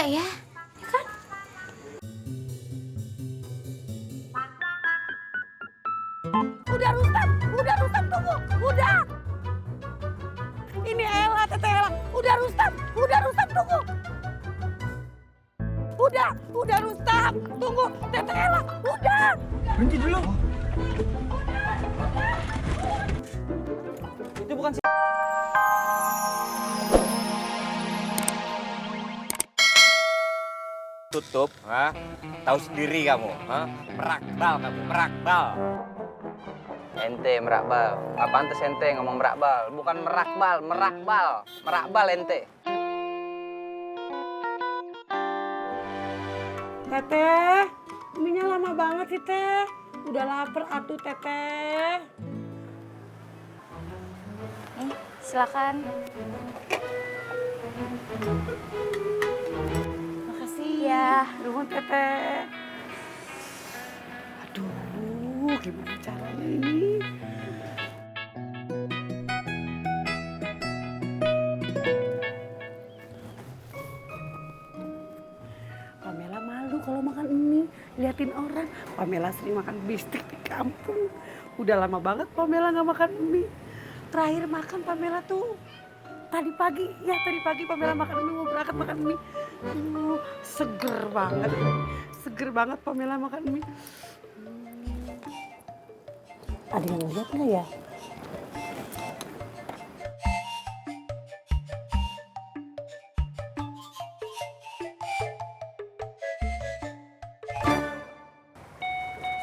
ya? Ya kan? Udah Rustam tunggu, udah. Ini Ella, Teteh Ella, udah Rustam tunggu. Udah Rustam, tunggu, Teteh Ella, udah. Berhenti dulu. Itu bukan si... Tutup, ha? Tahu sendiri kamu, ha? Merakbal kamu, merakbal. Ente merakbal. Apaan tuh ente ngomong merakbal? Bukan merakbal, merakbal. Merakbal ente. Teteh, minyak lama banget sih Teh. Udah lapar atuh Teteh. Nih, silakan. Makasih. Ya. Nuhun Teteh. Aduh, gimana caranya ini? Pamela malu kalau makan mie, liatin orang. Pamela sering makan bistik di kampung. Udah lama banget Pamela nggak makan mie. Terakhir makan Pamela tuh tadi pagi Pamela makan mie, mau berangkat makan mie. Seger banget Pamela makan mie. Ada yang lihat nggak ya?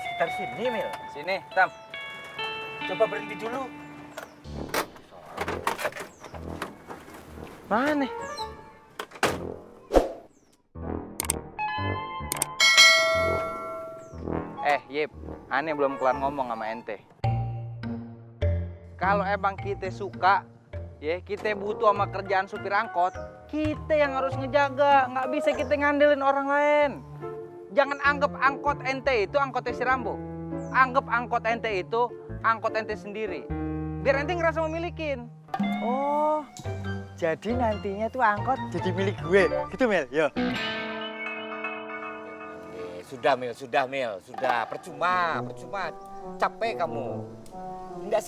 Sekitar sini, Mil. Sini, Tam. Coba berhenti dulu. Mana? Yip, aneh belum kelar ngomong sama ente. Kalau emang kita suka, ya kita butuh sama kerjaan supir angkot, kita yang harus ngejaga, nggak bisa kita ngandelin orang lain. Jangan anggap angkot ente itu angkotnya si Rambo. Anggap angkot ente itu angkot ente sendiri. Biar ente ngerasa memilikin. Oh, jadi nantinya tuh angkot jadi milik gue. Gitu, Mel? Yo. Sudah, Mil. Sudah. Percuma. Capek kamu. Tidak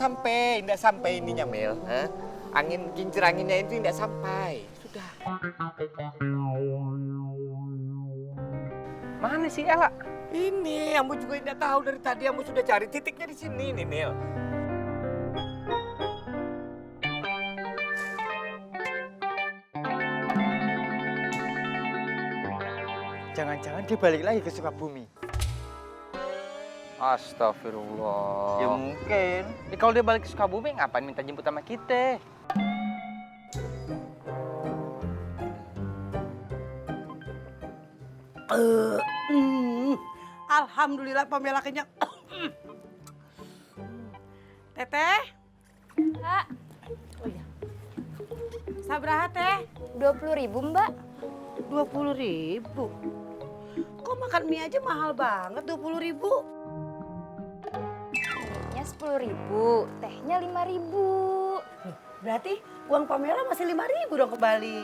sampai ininya, Mil. Ha? Kincir anginnya itu tidak sampai. Sudah. Mana sih Ella? Ini, kamu juga tidak tahu dari tadi. Kamu sudah cari titiknya di sini nih, Mil. Jangan-jangan dia balik lagi ke Sukabumi. Astagfirullah. Ya mungkin. Kalau dia balik ke Sukabumi, ngapain minta jemput sama kita? Alhamdulillah Pamela kenyang. Teteh, Kak, sabaraha Teh? 20.000 Mbak. 20.000. Kok makan mie aja mahal banget 20.000? Nya 10.000, tehnya 5.000. Berarti uang Pamela masih 5.000 dong kembali.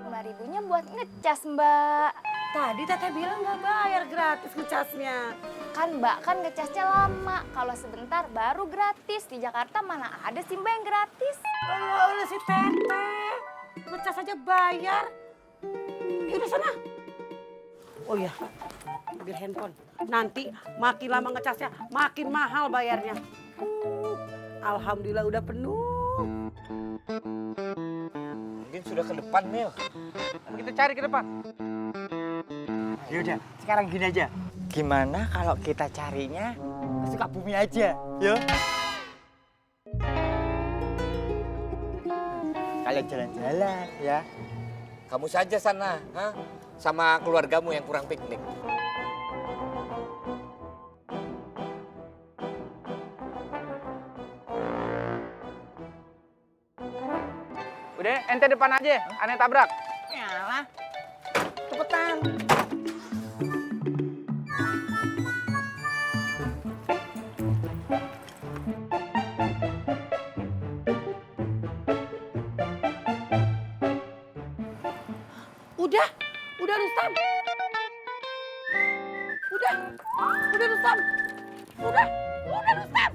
5.000-nya buat ngecas Mbak. Tadi Teteh bilang nggak bayar gratis ngecasnya. Kan Mbak, kan ngecasnya lama. Kalau sebentar baru gratis. Di Jakarta mana ada sih Mbak yang gratis? Alah si Teteh, ngecas aja bayar. Yaudah sana. Oh iya, ambil handphone. Nanti makin lama ngecasnya, makin mahal bayarnya. Alhamdulillah udah penuh. Mungkin sudah ke depan, Mil. Kita cari ke depan. Yaudah, sekarang gini aja. Gimana kalau kita carinya ke Sukabumi aja, yo? Kalian jalan-jalan, ya. Kamu saja sana, ha? Sama keluargamu yang kurang piknik. Udah, ente depan aja, aneh tabrak. Yalah, cepetan. Rustam. Udah Rustam. Udah Rustam.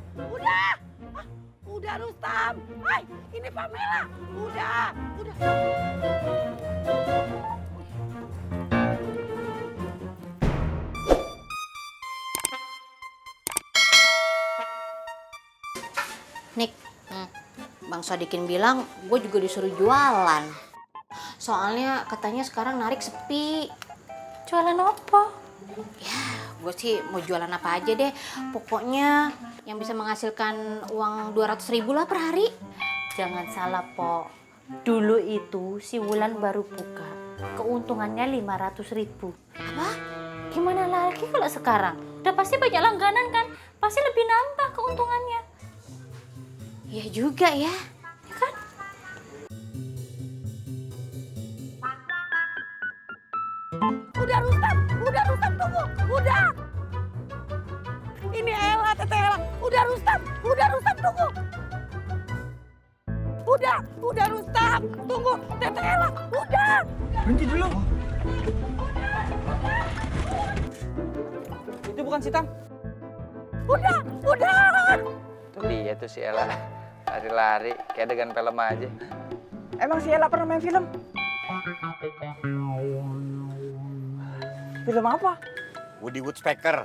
Udah Rustam. Hai, ini Pamela. Udah. Nik, Bang Sodikin bilang gue juga disuruh jualan. Soalnya katanya sekarang narik sepi. Jualan apa? Ya, gue sih mau jualan apa aja deh. Pokoknya yang bisa menghasilkan uang 200.000 lah per hari. Jangan salah, Po. Dulu itu si Wulan baru buka. Keuntungannya 500.000. Apa? Gimana lagi kalau sekarang? Udah pasti banyak langganan kan? Pasti lebih nambah keuntungannya. Ya juga ya. Ya kan? Udah Rustam tunggu. Udah. Ini Ella, Tete Ella. Udah Rustam tunggu. Udah Rustam, tunggu. Tete Ella, udah. Berhenti dulu. Itu bukan si Tam. Udah. Tuh dia tuh si Ella. Lari-lari kayak adegan film aja. Emang si Ella pernah main film? Film apa? Woody Woodpecker.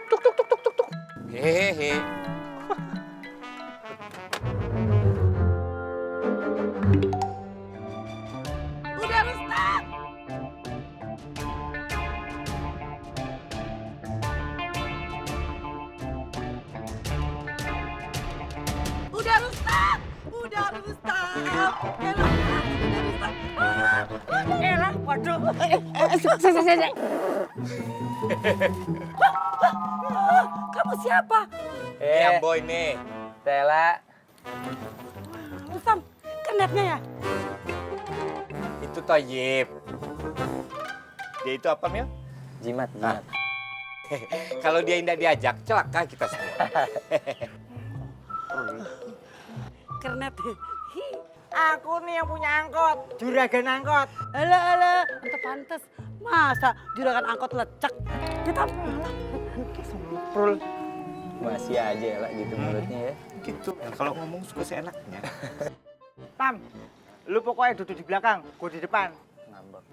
Tuk. Hehehe. Udah Rustam. Ella, waduh. Kamu siapa? Yang boy nih. Tela. Rustam, kernetnya ya? Itu Toyib. Dia itu apa, Mil? Jimat. Kalau dia tidak diajak, celaka kita semua. Kernet. Aku nih yang punya angkot. Juragan angkot. Alah, pantes. Masa juragan angkot lecek? Kita malah. Prul. Masih aja lah gitu mulutnya ya. Gitu. Kalau ngomong suka seenaknya. Tam, lu pokoknya duduk di belakang, gue di depan. Ngambek.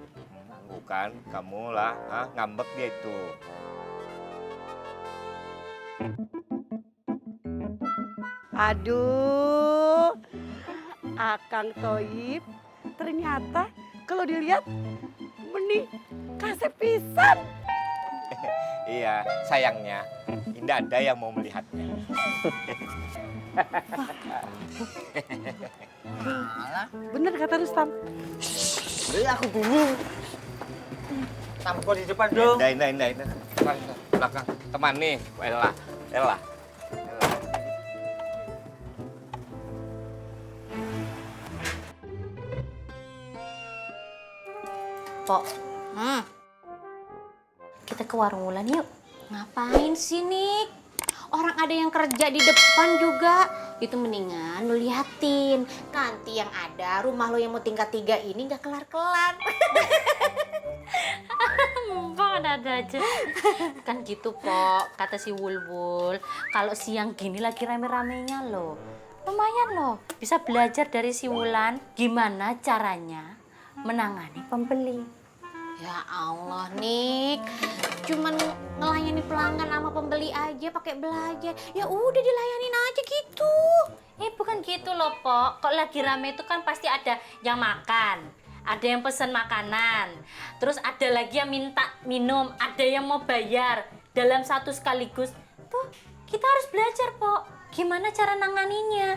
Bukan, kamu lah. Ngambek dia itu. Aduh, Akang Toyib ternyata kalau dilihat benih kasih pisan. Iya, sayangnya tidak ada yang mau melihatnya. Bener kata Rustam. Beli aku dulu. Tam, gue di depan dong. Indah. Belakang. Teman nih, Ella. Pok, kita ke warung Wulan yuk. Ngapain sih, Nik? Orang ada yang kerja di depan juga. Itu mendingan lu liatin. Nanti yang ada rumah lo yang mau tingkat 3 ini gak kelar-kelar. Pok ada aja. Kan gitu, Pok. Kata si Wul-Wul, kalau siang gini lagi rame-ramenya loh. Lumayan loh, bisa belajar dari si Wulan gimana caranya menangani pembeli. Ya Allah, Nik. Cuman ngelayani pelanggan sama pembeli aja pakai belajar. Ya udah dilayanin aja gitu. Bukan gitu loh, Pok. Kok lagi rame itu kan pasti ada yang makan. Ada yang pesen makanan. Terus ada lagi yang minta minum. Ada yang mau bayar. Dalam satu sekaligus. Tuh, kita harus belajar, Pok. Gimana cara nanganinya.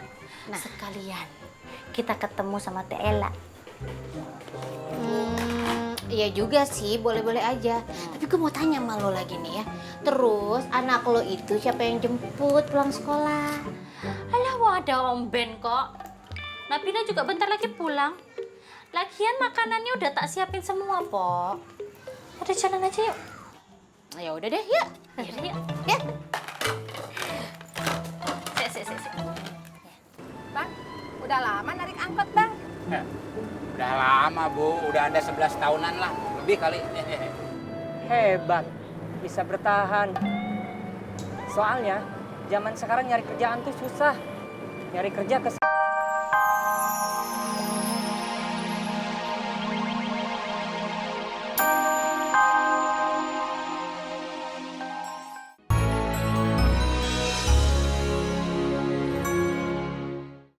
Nah, sekalian kita ketemu sama Teh Ella. Iya juga sih, boleh-boleh aja. Tapi gue mau tanya sama lo lagi nih ya. Terus anak lo itu siapa yang jemput pulang sekolah? Alah, wah ada Om Ben kok. Nabila juga bentar lagi pulang. Lagian makanannya udah tak siapin semua, Pok. Udah jalan aja yuk. Ya udah deh, yuk. Yaudah yuk. Ya. Sik. Bang, udah lama narik angkot, Bang. Udah lama, Bu. Udah ada 11 tahunan lah. Lebih kali. Hebat, bisa bertahan. Soalnya zaman sekarang nyari kerjaan tuh susah. Nyari kerja ke